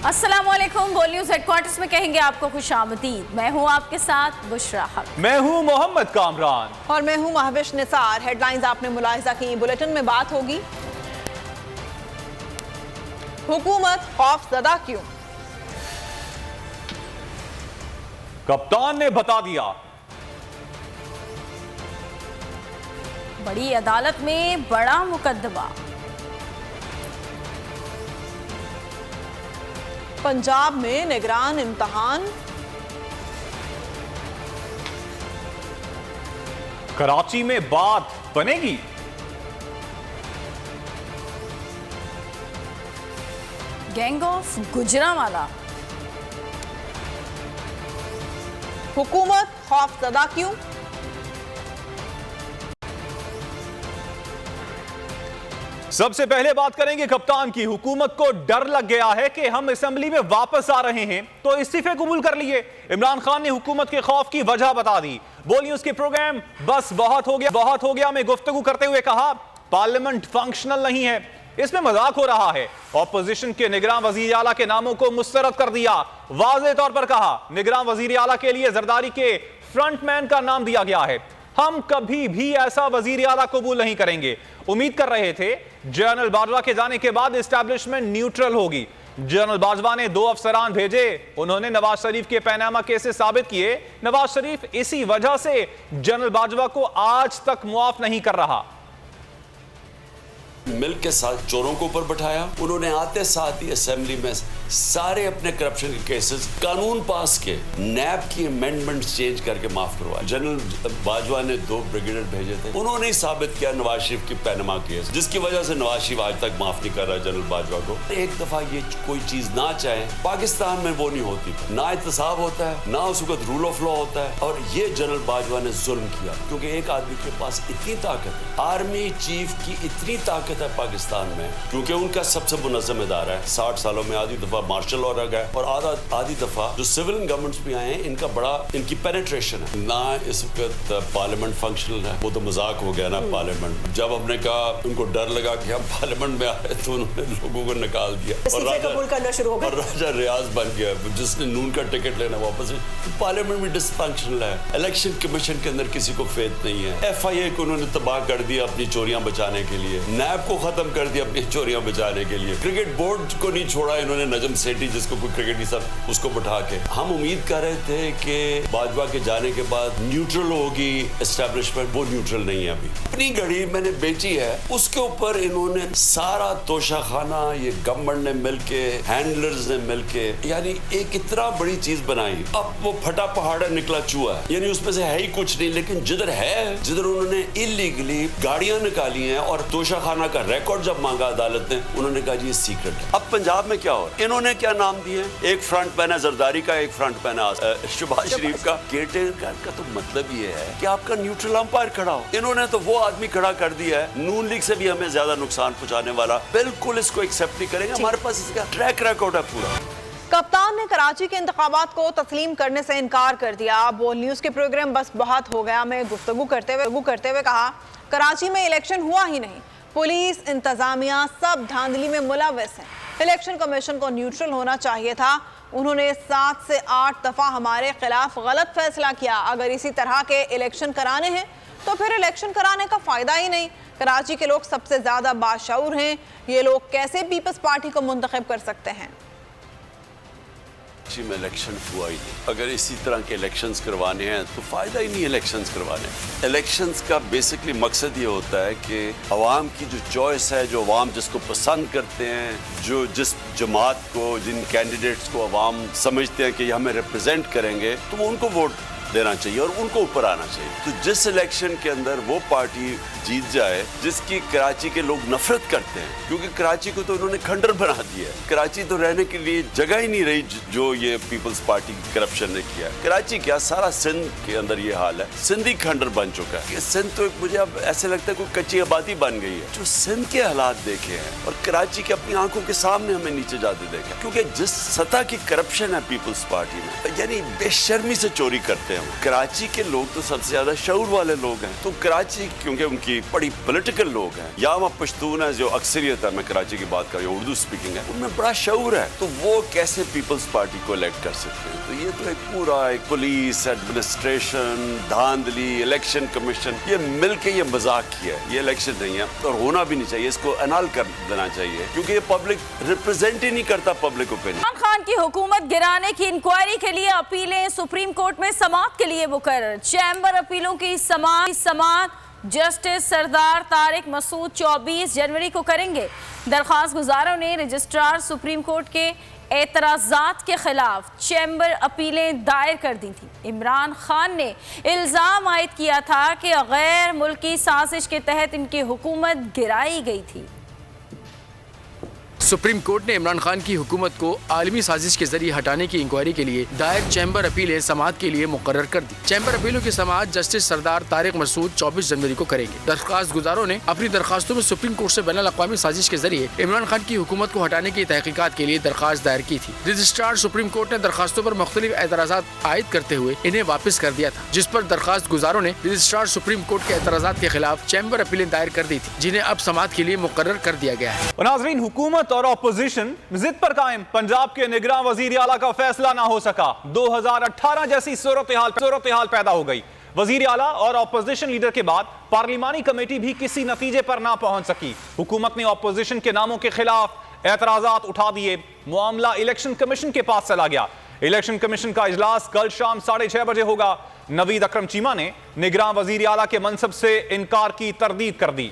السلام علیکم، بول نیوز ہیڈ کوارٹرز میں کہیں گے آپ کو خوش آمدید۔ میں ہوں آپ کے ساتھ بشرا حق، میں ہوں محمد کامران اور میں ہوں مہوش نثار۔ ہیڈ لائنز آپ نے ملاحظہ کی، بلیٹن میں بات ہوگی حکومت خوف زدہ کیوں؟ کپتان نے بتا دیا۔ بڑی عدالت میں بڑا مقدمہ۔ پنجاب میں نگران امتحان۔ کراچی میں بات بنے گی۔ Gang of Gujranwala. حکومت خوف زدہ کیوں؟ سب سے پہلے بات کریں گے کپتان کی۔ حکومت کو ڈر لگ گیا ہے کہ ہم اسمبلی میں واپس آ رہے ہیں تو استعفے قبول کر لیے۔ عمران خان نے حکومت کے خوف کی وجہ بتا دی۔ بول نیوز کے پروگرام بس بہت ہو گیا میں گفتگو کرتے ہوئے کہا پارلیمنٹ فنکشنل نہیں ہے، اس میں مذاق ہو رہا ہے۔ اپوزیشن کے نگراں وزیر اعلیٰ کے ناموں کو مسترد کر دیا۔ واضح طور پر کہا نگراں وزیر اعلیٰ کے لیے زرداری کے فرنٹ مین کا نام دیا گیا ہے۔ ہم کبھی بھی ایسا وزیر اعلیٰ قبول نہیں کریں گے۔ امید کر رہے تھے جنرل باجوہ کے جانے کے بعد اسٹیبلشمنٹ نیوٹرل ہوگی۔ جنرل باجوہ نے 2 افسران بھیجے، انہوں نے نواز شریف کے پیناما کیسز ثابت کیے۔ نواز شریف اسی وجہ سے جنرل باجوہ کو آج تک معاف نہیں کر رہا۔ ملک کے ساتھ چوروں کو اوپر بٹھایا، انہوں نے آتے ساتھ ہی اسمبلی میں سارے اپنے کرپشن کے کیسز قانون پاس کے نیب کی امینڈمنٹ چینج کر کے معاف کروائے۔ جنرل باجوہ نے 2 بریگیڈیئر بھیجے تھے، انہوں نے ہی ثابت کیا نواز شریف کی پیناما کیس، جس کی وجہ سے نواز شریف آج تک معاف نہیں کر رہا جنرل باجوہ کو۔ ایک دفعہ یہ کوئی چیز نہ چاہے پاکستان میں وہ نہیں ہوتی، نہ احتساب ہوتا ہے، نہ اس وقت رول آف لا ہوتا ہے۔ اور یہ جنرل باجوہ نے ظلم کیا کیونکہ ایک آدمی کے پاس اتنی طاقت ہے، آرمی چیف کی اتنی طاقت ہے پاکستان میں، کیونکہ ان کا سب سے منظم ادارہ ہے۔ 60 سالوں میں آدھی دفعہ مارشل لا لگا ہے اور آدھی دفعہ جو سول گورنمنٹس بھی آئے ہیں ان کا بڑا ان کی پینیٹریشن ہے۔ نہ اس وقت پارلیمنٹ فنکشنل ہے، وہ تو مذاق ہو گیا نا پارلیمنٹ۔ جب ہم نے کہا ان کو ڈر لگا کہ ہم پارلیمنٹ میں آ رہے تو انہوں نے لوگوں کو نکال دیا اور راجہ ریاض بن گیا جس نے نون کا ٹکٹ لینا واپس۔ پارلیمنٹ بھی ڈس فنکشنل ہے، الیکشن کمیشن کے اندر کسی کو فیتھ نہیں ہے۔ ایف آئی اے کو انہوں نے تباہ کر دیا اپنی چوریاں بچانے کے لیے، نیب کو ختم کر دیا اپنی چوریاں بچانے کے لیے، کرکٹ بورڈ کو نہیں چھوڑا انہوں نے نجم سیٹھی جس کو کوئی کرکٹ نہیں سب اس کو بٹھا کے۔ ہم امید کر رہے تھے کہ باجوہ کے جانے کے بعد نیوٹرل ہوگی اسٹیبلشمنٹ، وہ نیوٹرل نہیں ہے ابھی۔ اپنی گھڑی میں نے بیچی ہے، اس کے اوپر انہوں نے سارا توشہ خانہ یہ گورنمنٹ نے مل کے ہینڈلرز نے مل کے یعنی ایک اتنا بڑی چیز بنائی۔ اب وہ پھٹا پہاڑا نکلا چوہا ہے، یعنی اس میں سے ہے ہی کچھ نہیں، لیکن جدھر ہے جدھر انہوں نے انلیگلی گاڑیاں نکالی ہیں اور توشہ خانہ کا ریکارڈ جب مانگا عدالت نے انہوں نے کہا جی یہ سیکرٹ ہے۔ اب پنجاب میں کیا ہو رہا ہے؟ انہوں نے کیا نام دیے؟ ایک فرنٹ مین ہے زرداری کا، ایک فرنٹ مین ہے شہباز شریف کا۔ کیئرٹیکر کا تو مطلب یہ ہے کہ آپ کا نیوٹرل امپائر کھڑا ہو۔ انہوں نے تو وہ آدمی کھڑا کر دیا ہے نون لیگ سے بھی ہمیں زیادہ نقصان پہنچانے والا، بالکل اس کو ایکسپٹ نہیں کریں گے۔ ہمارے پاس اس کا ٹریک ریکارڈ ہے پورا۔ کپتان نے کراچی کے انتخابات کو تسلیم کرنے سے انکار کر دیا۔ بول نیوز کے پروگرام بس بہت ہو گیا میں گفتگو کرتے ہوئے کہا کراچی میں الیکشن ہوا ہی نہیں، پولیس انتظامیہ سب دھاندلی میں ملوث ہیں، الیکشن کمیشن کو نیوٹرل ہونا چاہیے تھا۔ انہوں نے 7 سے 8 دفعہ ہمارے خلاف غلط فیصلہ کیا، اگر اسی طرح کے الیکشن کرانے ہیں تو پھر الیکشن کرانے کا فائدہ ہی نہیں۔ کراچی کے لوگ سب سے زیادہ باشعور ہیں، یہ لوگ کیسے پیپلز پارٹی کو منتخب کر سکتے ہیں؟ میں الیکشن ہوا ہی نہیں، اگر اسی طرح کے الیکشنز کروانے ہیں تو فائدہ ہی نہیں الیکشنز کروانے۔ الیکشنز کا بیسکلی مقصد یہ ہوتا ہے کہ عوام کی جو چوائس ہے، جو عوام جس کو پسند کرتے ہیں، جو جس جماعت کو جن کینڈیڈیٹس کو عوام سمجھتے ہیں کہ یہ ہمیں ریپرزینٹ کریں گے تو وہ ان کو ووٹ دینا چاہیے اور ان کو اوپر آنا چاہیے۔ تو جس الیکشن کے اندر وہ پارٹی جیت جائے جس کی کراچی کے لوگ نفرت کرتے ہیں، کیونکہ کراچی کو تو انہوں نے کھنڈر بنا دیا ہے، کراچی تو رہنے کے لیے جگہ ہی نہیں رہی جو یہ پیپلز پارٹی کی کرپشن نے کیا ہے۔ کراچی کیا سارا سندھ کے اندر یہ حال ہے، سندھ ہی کھنڈر بن چکا ہے۔ سندھ تو مجھے اب ایسے لگتا ہے کوئی کچی آبادی بن گئی ہے۔ جو سندھ کے حالات دیکھے ہیں اور کراچی کے اپنی آنکھوں کے سامنے ہمیں نیچے جاتے دیکھا، کیونکہ جس سطح کی کرپشن ہے پیپلز پارٹی میں، یعنی بے شرمی سے چوری کرتے ہیں हैं। कराची के लोग तो सबसे ज्यादा शऊर वाले लोग हैं, तो कराची क्योंकि उनकी बड़ी पॉलिटिकल लोग हैं, या वहाँ पश्तून है जो अक्सरियत है, मैं कराची की बात कर रही हूँ, उर्दू स्पीकिंग है, उनमें बड़ा शऊर है, तो वो कैसे पीपल्स पार्टी को इलेक्ट कर सकते हैं? तो ये तो एक पूरा एक पुलिस एडमिनिस्ट्रेशन, धांधली, इलेक्शन कमीशन, ये मिलके ये मजाक किया है। ये इलेक्शन नहीं है और होना भी नहीं चाहिए, इसको अनाल कर देना चाहिए, क्योंकि ये पब्लिक रिप्रेजेंट ही नहीं करता पब्लिक ओपिनियन। इमरान खान की हुकूमत गिराने की इंक्वायरी के लिए अपीलें सुप्रीम कोर्ट में समाअत के लिए मुकर्रर। चैम्बर अपीलों की समाअत जस्टिस सरदार तारिक मसूद 24 जनवरी को करेंगे। दरख्वास्त गुजारों ने रजिस्ट्रार सुप्रीम कोर्ट के एतराज़ात के खिलाफ चैम्बर अपीलें दायर कर दी थी। इमरान खान ने इल्ज़ाम आयद किया था कि गैर मुल्की साजिश के तहत इनकी हुकूमत गिराई गई थी। सुप्रीम कोर्ट ने इमरान खान की हुकूमत को आलमी साजिश के जरिए हटाने की इंक्वायरी के लिए दायर चैम्बर अपीलें समाअत के लिए मुकर्रर कर दी। चैम्बर अपीलों की समाअत जस्टिस सरदार तारिक मसूद 24 जनवरी को करेंगे। दरख्वास्त गुजारों ने अपनी दरखास्तों में सुप्रीम कोर्ट से बैनुल अक़वामी साजिश के जरिए इमरान खान की हुकूमत को हटाने की तहकीकात के लिए दरख्वास्त दायर की थी। रजिस्ट्रार सुप्रीम कोर्ट ने दरखास्तों पर मुख्तलिफ एतराज़ात आयद करते हुए इन्हें वापस कर दिया था, जिस पर दरखास्त गुजारों ने रजिस्ट्रार सुप्रीम कोर्ट के एतराज़ात के खिलाफ चैम्बर अपीलें दायर कर दी थी, जिन्हें अब समाअत के लिए मुकर्रर कर दिया गया है। नाज़रीन, हुकूमत और अपोजिशन जिद पर कायम, पंजाब के निगरान वजीर आला का फैसला ना हो सका। 2018 जैसी सूरत हाल पैदा हो गई। वजीर आला और अपोजिशन लीडर के बाद पार्लिमानी कमेटी भी किसी नतीजे पर ना पहुंच सकी। हुकूमत ने अपोजिशन के नामों के खिलाफ एतराजात उठा दिए। मामला इलेक्शन कमीशन के पास चला गया। इलेक्शन कमीशन का इजलास कल शाम 6:30 बजे होगा। नवीद अकरम चीमा ने निगरान वजीर आला के मनसब से इनकार की तरदीद कर दी।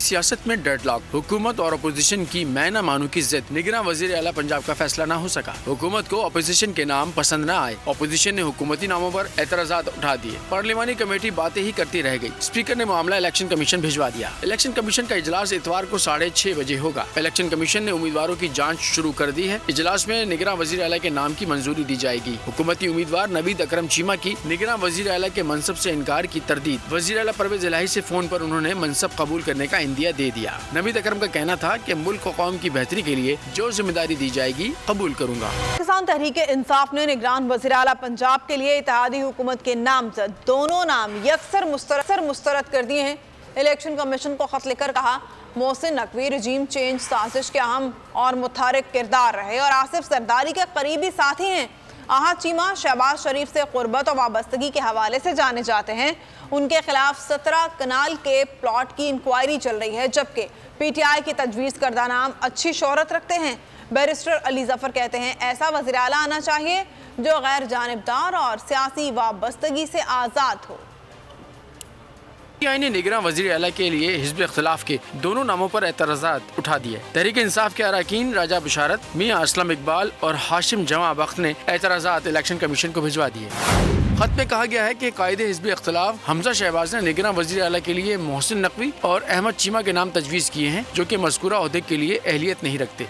सियासत में डेडलॉक, हुकूमत और अपोजिशन की मैं न मानू की जिद। निगरान वजीर आला पंजाब का फैसला ना हो सका। हुकूमत को अपोजिशन के नाम पसंद न आए। अपोजिशन ने हुकूमती नामों पर एतराजात उठा दिए। पार्लिमानी कमेटी बातें ही करती रह गई। स्पीकर ने मामला इलेक्शन कमीशन भिजवा दिया। इलेक्शन कमीशन का इजलास इतवार को 6:30 बजे होगा। इलेक्शन कमीशन ने उम्मीदवारों की जाँच शुरू कर दी है। इजलास में निगरान वजीर आला के नाम की मंजूरी दी जाएगी। हुकूमती उम्मीदवार नवीद अकरम चीमा की निगरान वजीर आला के मनसब से इनकार की तरदीद। वजीर आला परवेज इलाही से फोन पर उन्होंने मनसब कबूल करने का इंदिया दे दिया। नवीद अकरम का कहना था कि मुल्क और कौम की बेहतरी के लिए जो जिम्मेदारी दी जाएगी कबूल करूंगा। किसान तहरीक इंसाफ ने निगरान वज़ीर आला पंजाब के लिए इत्तेहादी हुकूमत के नामज़द दोनों नाम यकसर मुस्तरद कर दिए हैं। इलेक्शन कमीशन को खत लिखकर कहा, मोहसिन नकवी रजीम चेंज साजिश के अहम और मुतहरिक किरदार रहे और आसिफ सरदारी के करीबी साथी हैं। आहद चीमा शहबाज शरीफ से क़ुर्बत और वाबस्तगी के हवाले से जाने जाते हैं। उनके खिलाफ 17 कनाल के प्लॉट की इंक्वायरी चल रही है, जबकि PTI की तजवीज़ करदा नाम अच्छी शोहरत रखते हैं। बैरिस्टर अली जफर कहते हैं, ऐसा वज़ीर आला आना चाहिए जो गैर जानिबदार और सियासी वाबस्तगी से आज़ाद हो। PTI ने निगरान वज़ीर आला के लिए हिज़्ब इख्तिलाफ के दोनों नामों पर एतराज़ात उठा दिए। तहरीक इंसाफ के अरकान राजा बिशारत, मियां असलम इकबाल और हाशिम जमा बख्त ने एतराज़ात इलेक्शन कमीशन को भिजवा दिए। खत में कहा गया है कि कायदे हिज़्ब इख्तिलाफ हमजा शहबाज ने निगरान वज़ीर आला के लिए मोहसिन नकवी और अहमद चीमा के नाम तजवीज़ किए हैं, जो कि मज़कूरा ओहदे के लिए अहलियत नहीं रखते।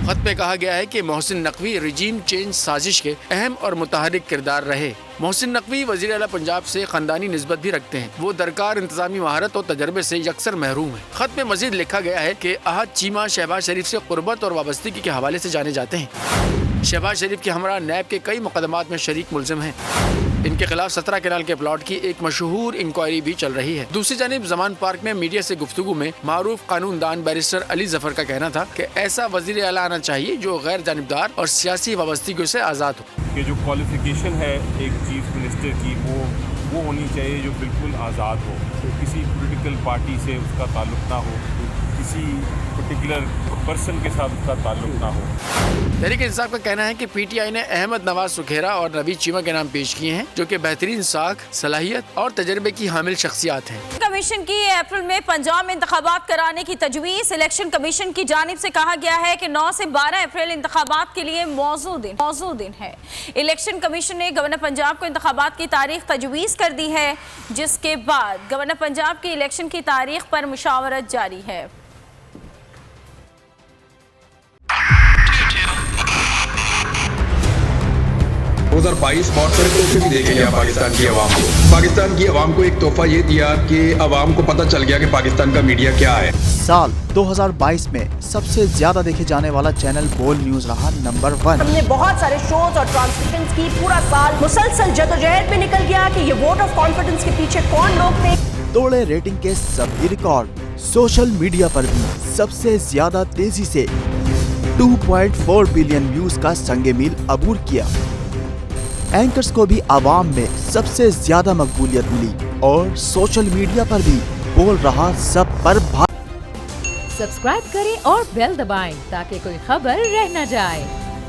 खत में कहा गया है कि मोहसिन नकवी रजीम चेंज साजिश के अहम और मुतहरिक किरदार रहे। मोहसिन नकवी वज़ीर आला पंजाब से ख़ानदानी निस्बत भी रखते हैं। वो दरकार इंतज़ामी महारत और तजर्बे से यकसर महरूम है। खत में मज़ीद लिखा गया है कि आहद चीमा शहबाज शरीफ से क़ुर्बत और वाबस्तगी के हवाले से जाने जाते हैं। शहबाज शरीफ के हमरा नैब के कई मुकदमात में शरीक मुलजिम हैं। इनके खिलाफ 17 कनाल के प्लॉट की एक मशहूर इंक्वायरी भी चल रही है। दूसरी जानिब जमान पार्क में मीडिया से गुफ्तगू में मारूफ कानूनदान बैरिस्टर अली जफर का कहना था कि ऐसा वजीर आला आना चाहिए जो गैर जानिबदार और सियासी वाबस्तगी से आज़ाद हो। कि जो क्वालिफिकेशन है एक चीफ मिनिस्टर की वो होनी चाहिए जो बिल्कुल आज़ाद हो, तो किसी पॉलिटिकल पार्टी से उसका ताल्लुक ना हो, किसी पर्टिकुलर पर्सन के साथ उसका ताल्लुक ना हो। तहरीक इंसाफ का कहना है कि PTI ने अहमद नवाज सुखेरा और नवीद चीमा के नाम पेश किए हैं, जो कि बेहतरीन साख, सलाहियत और तजर्बे की हामिल शख्सियात हैं। कमीशन की अप्रैल में पंजाब में इंतखाबात कराने की तजवीज़। इलेक्शन कमीशन की जानिब से कहा गया है कि 9 से 12 अप्रैल इंतखाबात के लिए मौजूद दिन है। इलेक्शन कमीशन ने गवर्नर पंजाब को इंतखाबात की तारीख तजवीज़ कर दी है, जिसके बाद गवर्नर पंजाब की इलेक्शन की तारीख पर मुशावरत जारी है। 2022 बहुत सारे तोहफे भी देखे गया पाकिस्तान की आवाम को। पाकिस्तान की आवाम को एक तोहफा ये दिया कि आवाम को पता चल गया कि पाकिस्तान का मीडिया क्या है। साल 2022 में सबसे ज्यादा देखे जाने वाला चैनल बोल न्यूज रहा नंबर 1। हमने बहुत सारे शोज और ट्रांसमिशंस की, पूरा साल मुसलसल जदोजहद में निकल गया कि ये वोट ऑफ कॉन्फिडेंस के पीछे कौन लोग थे। तोड़े रेटिंग के सभी रिकॉर्ड। सोशल मीडिया पर भी सबसे ज्यादा तेजी से 2.4 बिलियन व्यूज का संगे मील अबूर किया। एंकर्स को भी आवाम में सबसे ज्यादा मकबूलियत मिली और सोशल मीडिया पर भी बोल रहा सब पर सब्सक्राइब करें और बेल दबाएं ताकि कोई खबर रह न जाए।